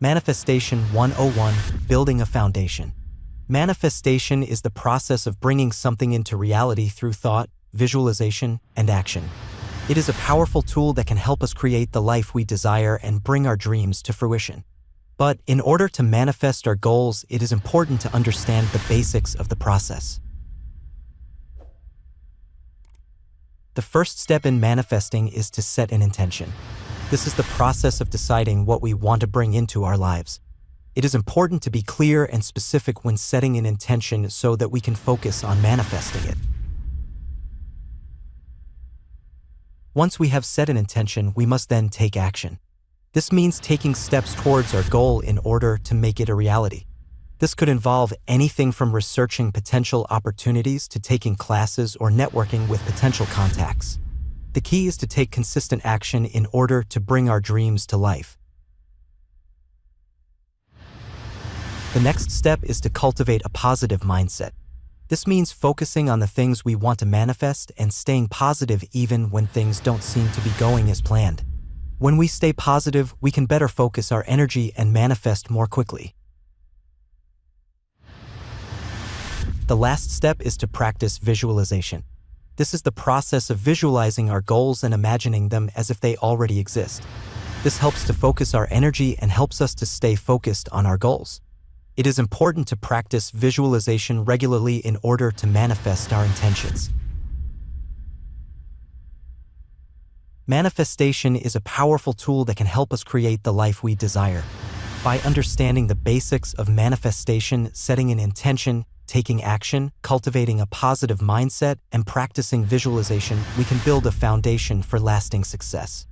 Manifestation 101, Building a Foundation. Manifestation is the process of bringing something into reality through thought, visualization, and action. It is a powerful tool that can help us create the life we desire and bring our dreams to fruition. But in order to manifest our goals, it is important to understand the basics of the process. The first step in manifesting is to set an intention. This is the process of deciding what we want to bring into our lives. It is important to be clear and specific when setting an intention so that we can focus on manifesting it. Once we have set an intention, we must then take action. This means taking steps towards our goal in order to make it a reality. This could involve anything from researching potential opportunities to taking classes or networking with potential contacts. The key is to take consistent action in order to bring our dreams to life. The next step is to cultivate a positive mindset. This means focusing on the things we want to manifest and staying positive even when things don't seem to be going as planned. When we stay positive, we can better focus our energy and manifest more quickly. The last step is to practice visualization. This is the process of visualizing our goals and imagining them as if they already exist. This helps to focus our energy and helps us to stay focused on our goals. It is important to practice visualization regularly in order to manifest our intentions. Manifestation is a powerful tool that can help us create the life we desire. By understanding the basics of manifestation, setting an intention, taking action, cultivating a positive mindset, and practicing visualization, we can build a foundation for lasting success.